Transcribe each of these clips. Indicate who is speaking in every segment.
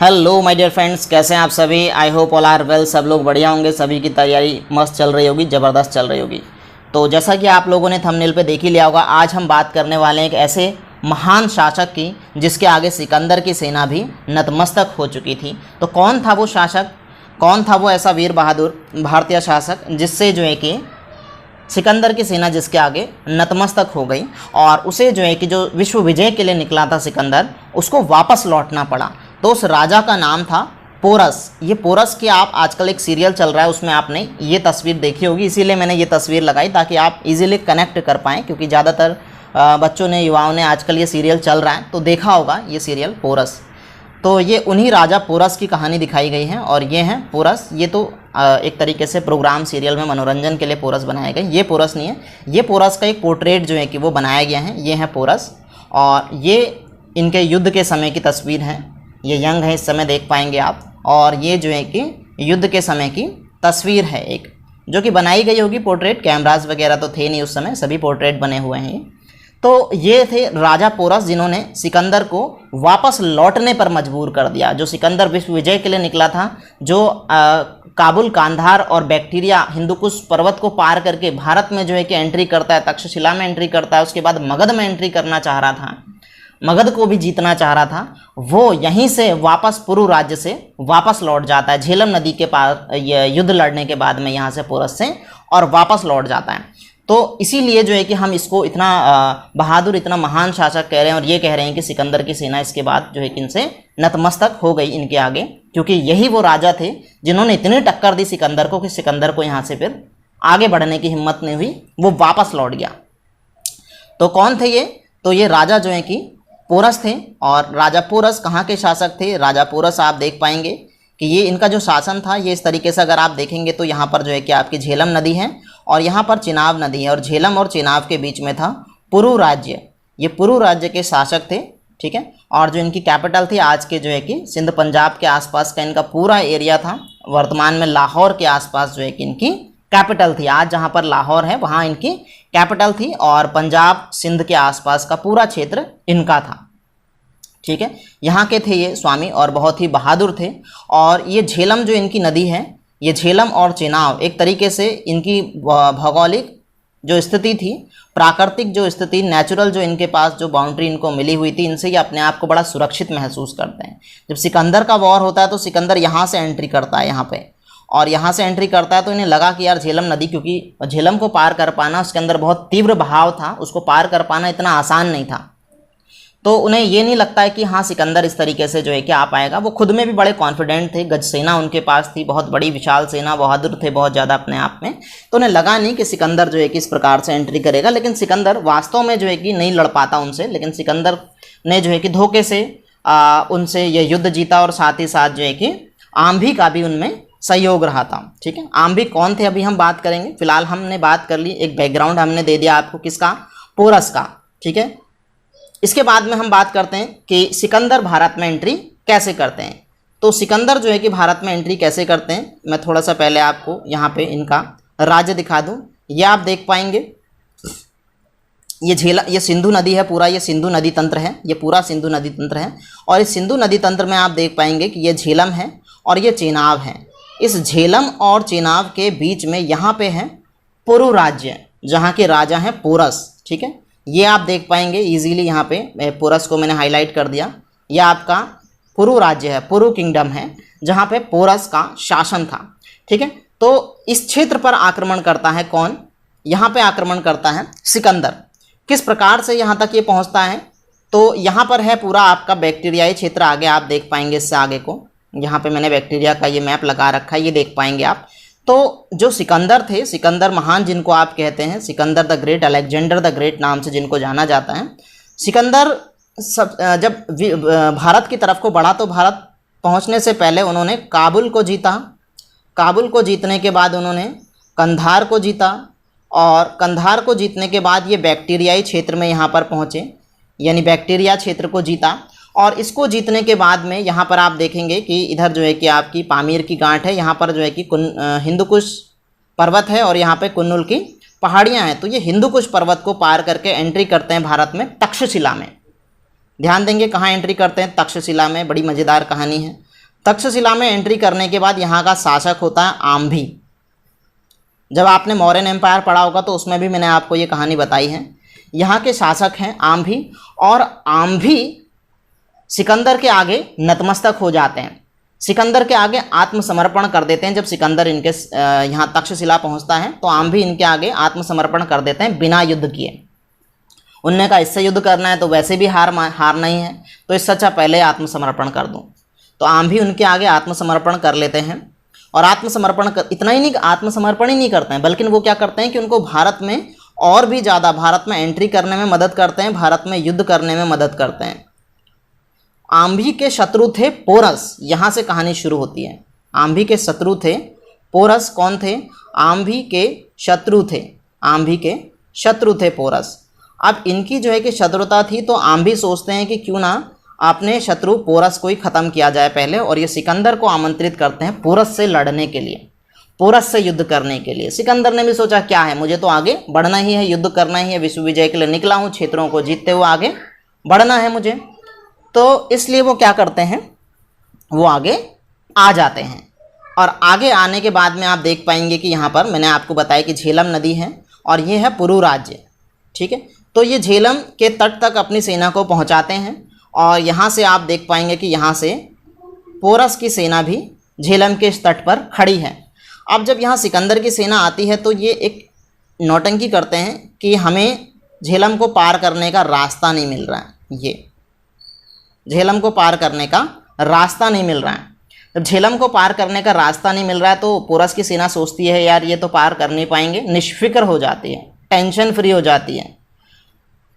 Speaker 1: Hello my dear friends, कैसे हैं आप सभी। I hope all are well. सब लोग बढ़िया होंगे, सभी की तैयारी मस्त चल रही होगी, ज़बरदस्त चल रही होगी। तो जैसा कि आप लोगों ने थंबनेल पे देख ही लिया होगा, आज हम बात करने वाले हैं एक ऐसे महान शासक की जिसके आगे सिकंदर की सेना भी नतमस्तक हो चुकी थी। तो कौन था वो शासक, कौन था वो ऐसा वीर बहादुर भारतीय शासक जिससे जो है कि सिकंदर की सेना जिसके आगे नतमस्तक हो गई और उसे जो है कि जो विश्व विजय के लिए निकला था सिकंदर, उसको वापस लौटना पड़ा। तो उस राजा का नाम था पोरस। ये पोरस की आप आजकल एक सीरियल चल रहा है, उसमें आपने ये तस्वीर देखी होगी, इसीलिए मैंने ये तस्वीर लगाई ताकि आप इजीली कनेक्ट कर पाएँ, क्योंकि ज़्यादातर बच्चों ने, युवाओं ने आजकल ये सीरियल चल रहा है तो देखा होगा ये सीरियल पोरस। तो ये उन्हीं राजा पोरस की कहानी दिखाई गई है और ये हैं पोरस। ये तो एक तरीके से प्रोग्राम सीरियल में मनोरंजन के लिए पोरस बनाए गए। ये पोरस नहीं है, ये पोरस का एक पोर्ट्रेट जो है कि वो बनाया गया है। ये है पोरस और ये इनके युद्ध के समय की तस्वीर है। ये यंग है इस समय, देख पाएंगे आप। और ये जो है कि युद्ध के समय की तस्वीर है एक, जो कि बनाई गई होगी पोर्ट्रेट। कैमराज वगैरह तो थे नहीं उस समय, सभी पोर्ट्रेट बने हुए हैं। तो ये थे राजा पोरस जिन्होंने सिकंदर को वापस लौटने पर मजबूर कर दिया। जो सिकंदर विश्व विजय के लिए निकला था, जो काबुल, कांधार और बैक्टीरिया हिंदुकुश पर्वत को पार करके भारत में जो है कि एंट्री करता है, तक्षशिला में एंट्री करता है, उसके बाद मगध में एंट्री करना चाह रहा था, मगध को भी जीतना चाह रहा था, वो यहीं से वापस पुरु राज्य से वापस लौट जाता है। झेलम नदी के पास युद्ध लड़ने के बाद में यहाँ से पोरस से और वापस लौट जाता है। तो इसीलिए जो है कि हम इसको इतना बहादुर, इतना महान शासक कह रहे हैं और ये कह रहे हैं कि सिकंदर की सेना इसके बाद जो है कि इनसे नतमस्तक हो गई इनके आगे, क्योंकि यही वो राजा थे जिन्होंने इतनी टक्कर दी सिकंदर को कि सिकंदर को यहाँ से फिर आगे बढ़ने की हिम्मत नहीं हुई, वो वापस लौट गया। तो कौन थे ये? तो ये राजा जो है कि पोरस थे। और राजा पोरस कहाँ के शासक थे? राजा पोरस आप देख पाएंगे कि ये इनका जो शासन था ये इस तरीके से, अगर आप देखेंगे तो यहाँ पर जो है कि आपकी झेलम नदी है और यहाँ पर चिनाब नदी है और झेलम और चिनाब के बीच में था पुरु राज्य। ये पुरु राज्य के शासक थे, ठीक है। और जो इनकी कैपिटल थी आज के जो है कि सिंध पंजाब के आसपास का इनका पूरा एरिया था। वर्तमान में लाहौर के आसपास जो है कि इनकी कैपिटल थी। आज जहाँ पर लाहौर है वहाँ इनकी कैपिटल थी और पंजाब, सिंध के आसपास का पूरा क्षेत्र इनका था, ठीक है। यहाँ के थे ये स्वामी और बहुत ही बहादुर थे। और ये झेलम जो इनकी नदी है, ये झेलम और चिनाब एक तरीके से इनकी भौगोलिक जो स्थिति थी, प्राकृतिक जो स्थिति, नेचुरल जो इनके पास जो बाउंड्री इनको मिली हुई थी, इनसे ये अपने आप को बड़ा सुरक्षित महसूस करते हैं। जब सिकंदर का वॉर होता है तो सिकंदर यहाँ से एंट्री करता है यहाँ पे, और यहाँ से एंट्री करता है तो इन्हें लगा कि यार झेलम नदी, क्योंकि झेलम को पार कर पाना, उसके अंदर बहुत तीव्र बहाव था, उसको पार कर पाना इतना आसान नहीं था। तो उन्हें ये नहीं लगता है कि हाँ सिकंदर इस तरीके से जो है कि आ पाएगा। वो खुद में भी बड़े कॉन्फिडेंट थे, गज सेना उनके पास थी, बहुत बड़ी विशाल सेना, बहादुर थे बहुत ज़्यादा अपने आप में। तो उन्हें लगा नहीं कि सिकंदर जो है कि इस प्रकार से एंट्री करेगा। लेकिन सिकंदर वास्तव में जो है कि नहीं लड़ पाता उनसे, लेकिन सिकंदर ने जो है कि धोखे से उनसे ये युद्ध जीता और साथ ही साथ जो है कि आम्भी का भी उनमें सहयोग रहा था, ठीक है। आम्भी कौन थे अभी हम बात करेंगे। फिलहाल हमने बात कर ली, एक बैकग्राउंड हमने दे दिया आपको किसका, पोरस का, ठीक है। इसके बाद में हम बात करते हैं कि सिकंदर भारत में एंट्री कैसे करते हैं। तो सिकंदर जो है कि भारत में एंट्री कैसे करते हैं, मैं थोड़ा सा पहले आपको यहाँ पे इनका राज्य दिखा दूँ। ये आप देख पाएंगे, ये सिंधु नदी है, पूरा ये सिंधु नदी तंत्र है, ये पूरा सिंधु नदी तंत्र है। और इस सिंधु नदी तंत्र में आप देख पाएंगे कि ये झेलम है और ये चेनाब है। इस झेलम और चेनाब के बीच में यहाँ पे है पुरु राज्य, जहाँ के राजा हैं पोरस, ठीक है। ये आप देख पाएंगे इजीली, यहाँ पे पोरस को मैंने हाईलाइट कर दिया। यह आपका पुरु राज्य है, पुरु किंगडम है, जहाँ पे पोरस का शासन था, ठीक है। तो इस क्षेत्र पर आक्रमण करता है कौन? यहाँ पे आक्रमण करता है सिकंदर। किस प्रकार से यहाँ तक ये पहुँचता है? तो यहाँ पर है पूरा आपका बैक्टीरियाई क्षेत्र, आगे आप देख पाएंगे, इससे आगे को यहाँ पे मैंने बैक्टीरिया का ये मैप लगा रखा है, ये देख पाएंगे आप। तो जो सिकंदर थे, सिकंदर महान जिनको आप कहते हैं, Sikandar the great, Alexander the great नाम से जिनको जाना जाता है, सिकंदर जब भारत की तरफ को बढ़ा तो भारत पहुंचने से पहले उन्होंने काबुल को जीता। काबुल को जीतने के बाद उन्होंने कंधार को जीता और कंधार को जीतने के बाद ये बैक्टीरियाई क्षेत्र में यहाँ पर पहुँचे, यानी बैक्टीरिया क्षेत्र को जीता। और इसको जीतने के बाद में यहाँ पर आप देखेंगे कि इधर जो है कि आपकी पामीर की गांठ है, यहाँ पर जो है कि हिंदुकुश पर्वत है और यहाँ पे कुन्नुल की पहाड़ियाँ हैं। तो ये हिंदुकुश पर्वत को पार करके एंट्री करते हैं भारत में तक्षशिला में। ध्यान देंगे कहाँ एंट्री करते हैं, तक्षशिला में। बड़ी मज़ेदार कहानी है। तक्षशिला में एंट्री करने के बाद यहाँ का शासक होता है आम्भी। जब आपने मौर्यन एम्पायर पढ़ा होगा तो उसमें भी मैंने आपको ये कहानी बताई है। यहाँ के शासक हैं आम्भी, और आम्भी सिकंदर के आगे नतमस्तक हो जाते हैं, सिकंदर के आगे आत्मसमर्पण कर देते हैं। जब सिकंदर इनके यहाँ तक्षशिला पहुँचता है तो आम्भी इनके आगे आत्मसमर्पण कर देते हैं बिना युद्ध किए। उनने कहा इससे युद्ध करना है तो वैसे भी हारना ही है, तो इससे अच्छा पहले आत्मसमर्पण कर दूं। तो आम्भी उनके आगे आत्मसमर्पण कर लेते हैं। और इतना ही नहीं, आत्मसमर्पण ही नहीं करते हैं, बल्कि वो क्या करते हैं कि उनको भारत में और भी ज़्यादा भारत में एंट्री करने में मदद करते हैं, भारत में युद्ध करने में मदद करते हैं। आम्भी के शत्रु थे पोरस, यहाँ से कहानी शुरू होती है। आम्भी के शत्रु थे पोरस। कौन थे? आम्भी के शत्रु थे, आम्भी के शत्रु थे पोरस। अब इनकी जो है कि शत्रुता थी, तो आम्भी सोचते हैं कि क्यों ना अपने शत्रु पोरस को ही ख़त्म किया जाए पहले, और ये सिकंदर को आमंत्रित करते हैं पोरस से लड़ने के लिए, पोरस से युद्ध करने के लिए। सिकंदर ने भी सोचा क्या है, मुझे तो आगे बढ़ना ही है, युद्ध करना ही है, विश्व विजय के लिए निकला हूँ, क्षेत्रों को जीतते हुए आगे बढ़ना है मुझे। तो इसलिए वो क्या करते हैं, वो आगे आ जाते हैं। और आगे आने के बाद में आप देख पाएंगे कि यहाँ पर मैंने आपको बताया कि झेलम नदी है और ये है पुरु राज्य, ठीक है। तो ये झेलम के तट तक अपनी सेना को पहुँचाते हैं, और यहाँ से आप देख पाएंगे कि यहाँ से पोरस की सेना भी झेलम के इस तट पर खड़ी है। अब जब यहाँ सिकंदर की सेना आती है तो ये एक नौटंकी करते हैं कि हमें झेलम को पार करने का रास्ता नहीं मिल रहा है, ये झेलम को पार करने का रास्ता नहीं मिल रहा है। जब झेलम को पार करने का रास्ता नहीं मिल रहा है तो पोरस की सेना सोचती है यार ये तो पार कर नहीं पाएंगे, निष्फिक्र हो जाती है, टेंशन फ्री हो जाती है।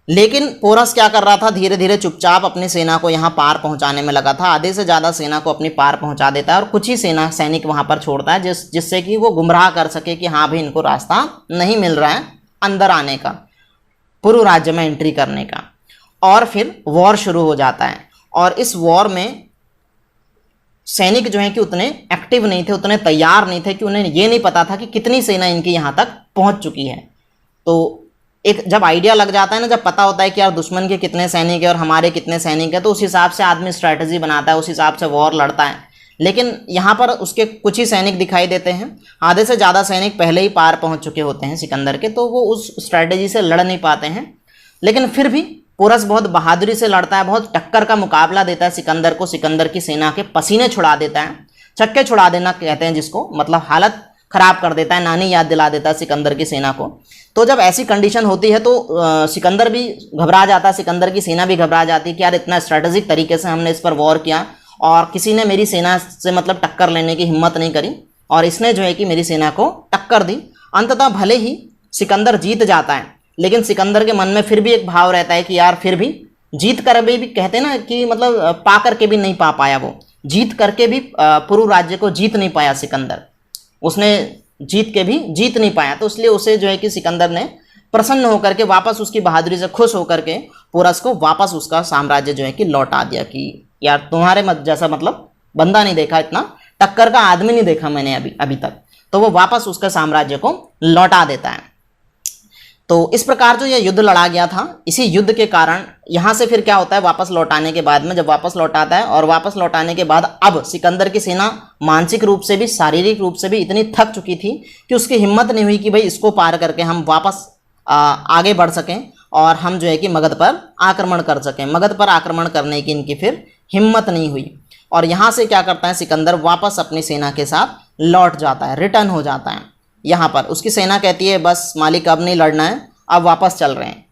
Speaker 1: लेकिन पोरस क्या कर रहा था, धीरे धीरे चुपचाप अपनी सेना को यहाँ पार पहुँचाने में लगा था। आधे से ज़्यादा सेना को अपनी पार पहुँचा देता है और कुछ ही सैनिक वहाँ पर छोड़ता है जिससे कि वो गुमराह कर सके कि हाँ भाई इनको रास्ता नहीं मिल रहा है अंदर आने का, पुरु राज्य में एंट्री करने का। और फिर वॉर शुरू हो जाता है, और इस वॉर में सैनिक जो हैं कि उतने एक्टिव नहीं थे, उतने तैयार नहीं थे, कि उन्हें ये नहीं पता था कि कितनी सेना इनकी यहाँ तक पहुँच चुकी है। तो एक जब आइडिया लग जाता है ना, जब पता होता है कि यार दुश्मन के कितने सैनिक है और हमारे कितने सैनिक है, तो उस हिसाब से आदमी स्ट्रैटेजी बनाता है, उस हिसाब से वॉर लड़ता है। लेकिन यहाँ पर उसके कुछ ही सैनिक दिखाई देते हैं, आधे से ज़्यादा सैनिक पहले ही पार पहुँच चुके होते हैं सिकंदर के, तो वो उस स्ट्रैटेजी से लड़ नहीं पाते हैं। लेकिन फिर भी पोरस बहुत बहादुरी से लड़ता है, बहुत टक्कर का मुकाबला देता है सिकंदर को, सिकंदर की सेना के पसीने छुड़ा देता है, चक्के छुड़ा देना कहते हैं जिसको, मतलब हालत खराब कर देता है, नानी याद दिला देता है सिकंदर की सेना को। तो जब ऐसी कंडीशन होती है तो सिकंदर भी घबरा जाता है, सिकंदर की सेना भी घबरा जाती है कि यार इतना स्ट्रेटेजिक तरीके से हमने इस पर वॉर किया और किसी ने मेरी सेना से मतलब टक्कर लेने की हिम्मत नहीं करी, और इसने जो है कि मेरी सेना को टक्कर दी। अंततः भले ही सिकंदर जीत जाता है, लेकिन सिकंदर के मन में फिर भी एक भाव रहता है कि यार फिर भी जीत कर भी कहते हैं ना कि मतलब पा करके भी नहीं पा पाया, वो जीत करके भी पुरु राज्य को जीत नहीं पाया सिकंदर, उसने जीत के भी जीत नहीं पाया। तो इसलिए उसे जो है कि सिकंदर ने प्रसन्न होकर के वापस उसकी बहादुरी से खुश होकर के पोरस को वापस उसका साम्राज्य जो है कि लौटा दिया कि यार तुम्हारे जैसा मतलब बंदा नहीं देखा, इतना टक्कर का आदमी नहीं देखा मैंने अभी तक। तो वो वापस उसका साम्राज्य को लौटा देता है। तो इस प्रकार जो ये युद्ध लड़ा गया था, इसी युद्ध के कारण यहाँ से फिर क्या होता है, वापस लौटाने के बाद में जब वापस लौटाता है, और वापस लौटाने के बाद अब सिकंदर की सेना मानसिक रूप से भी शारीरिक रूप से भी इतनी थक चुकी थी कि उसकी हिम्मत नहीं हुई कि भाई इसको पार करके हम वापस आगे बढ़ सकें और हम जो है कि मगध पर आक्रमण कर सकें। मगध पर आक्रमण करने की इनकी फिर हिम्मत नहीं हुई, और यहाँ से क्या करता है सिकंदर, वापस अपनी सेना के साथ लौट जाता है, रिटर्न हो जाता है। यहाँ पर उसकी सेना कहती है बस मालिक अब नहीं लड़ना है, अब वापस चल रहे हैं।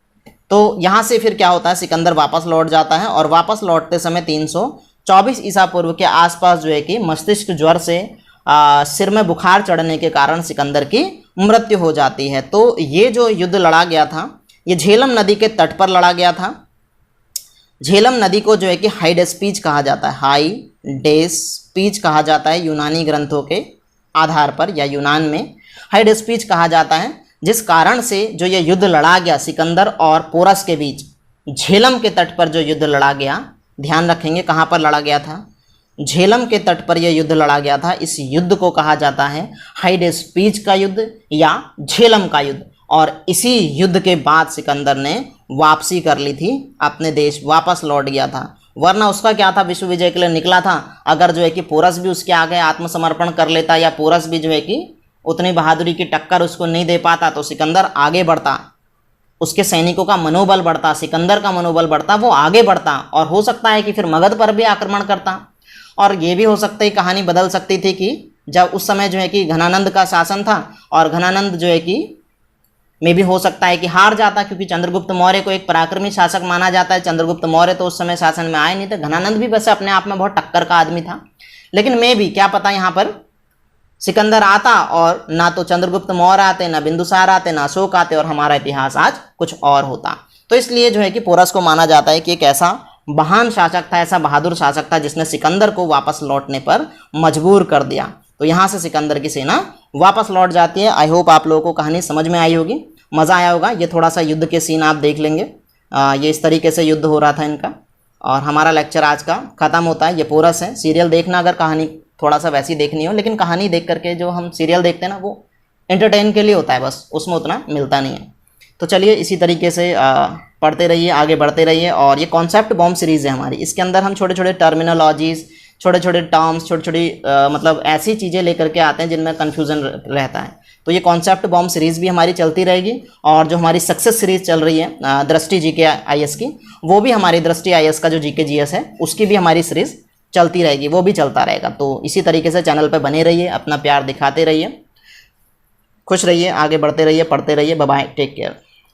Speaker 1: तो यहाँ से फिर क्या होता है, सिकंदर वापस लौट जाता है, और वापस लौटते समय 324 ईसा पूर्व के आसपास जो है कि मस्तिष्क ज्वर से सिर में बुखार चढ़ने के कारण सिकंदर की मृत्यु हो जाती है। तो ये जो युद्ध लड़ा गया था ये झेलम नदी के तट पर लड़ा गया था। झेलम नदी को जो है कि हाइडेस्पीच कहा जाता है, हाइडेस्पीच कहा जाता है यूनानी ग्रंथों के आधार पर, या यूनान में हाइडेस्पीच कहा जाता है, जिस कारण से जो ये युद्ध लड़ा गया सिकंदर और पोरस के बीच, झेलम के तट पर जो युद्ध लड़ा गया, ध्यान रखेंगे कहाँ पर लड़ा गया था, झेलम के तट पर यह युद्ध लड़ा गया था। इस युद्ध को कहा जाता है हाइडेस्पीच का युद्ध या झेलम का युद्ध। और इसी युद्ध के बाद सिकंदर ने वापसी कर ली थी, अपने देश वापस लौट गया था, वरना उसका क्या था, विश्व विजय के लिए निकला था। अगर जो है कि पोरस भी उसके आगे आत्मसमर्पण कर लेता या पोरस भी जो है कि उतनी बहादुरी की टक्कर उसको नहीं दे पाता तो सिकंदर आगे बढ़ता, उसके सैनिकों का मनोबल बढ़ता, सिकंदर का मनोबल बढ़ता, वो आगे बढ़ता और हो सकता है कि फिर मगध पर भी आक्रमण करता। और ये भी हो सकता है कहानी बदल सकती थी कि जब उस समय जो है कि घनानंद का शासन था और घनानंद जो है कि में भी हो सकता है कि हार जाता, क्योंकि चंद्रगुप्त मौर्य को एक पराक्रमी शासक माना जाता है। चंद्रगुप्त मौर्य तो उस समय शासन में आए नहीं थे, घनानंद भी वैसे अपने आप में बहुत टक्कर का आदमी था, लेकिन मैं भी क्या पता यहाँ पर सिकंदर आता और ना तो चंद्रगुप्त मौर्य आते, ना बिंदुसार आते, ना अशोक आते और हमारा इतिहास आज कुछ और होता। तो इसलिए जो है कि पोरस को माना जाता है कि एक ऐसा महान शासक था, ऐसा बहादुर शासक था जिसने सिकंदर को वापस लौटने पर मजबूर कर दिया। तो यहाँ से सिकंदर की सेना वापस लौट जाती है। आई होप आप लोगों को कहानी समझ में आई होगी, मज़ा आया होगा। ये थोड़ा सा युद्ध के सीन आप देख लेंगे, ये इस तरीके से युद्ध हो रहा था इनका। और हमारा लेक्चर आज का ख़त्म होता है। ये पोरस है। सीरियल देखना अगर कहानी थोड़ा सा वैसी देखनी हो, लेकिन कहानी देख करके जो हम सीरियल देखते हैं ना वो एंटरटेन के लिए होता है, बस उसमें उतना मिलता नहीं है। तो चलिए इसी तरीके से पढ़ते रहिए, आगे बढ़ते रहिए। और ये कॉन्सेप्ट बॉम्ब सीरीज़ है हमारी, इसके अंदर हम छोटे छोटे टर्मिनोलॉजीज़, छोटे छोटे टर्म्स, छोटी छोटी मतलब ऐसी चीज़ें लेकर के आते हैं जिनमें कन्फ्यूज़न रहता है। तो ये कॉन्सेप्ट बॉम्ब सीरीज़ भी हमारी चलती रहेगी। और जो हमारी सक्सेस सीरीज़ चल रही है दृष्टि जीके आईएएस की, वो भी हमारी दृष्टि आईएएस का जो जीके जीएस है उसकी भी हमारी सीरीज़ चलती रहेगी, वो भी चलता रहेगा। तो इसी तरीके से चैनल पर बने रहिए, अपना प्यार दिखाते रहिए, खुश रहिए, आगे बढ़ते रहिए, पढ़ते रहिए। Bye bye, take care.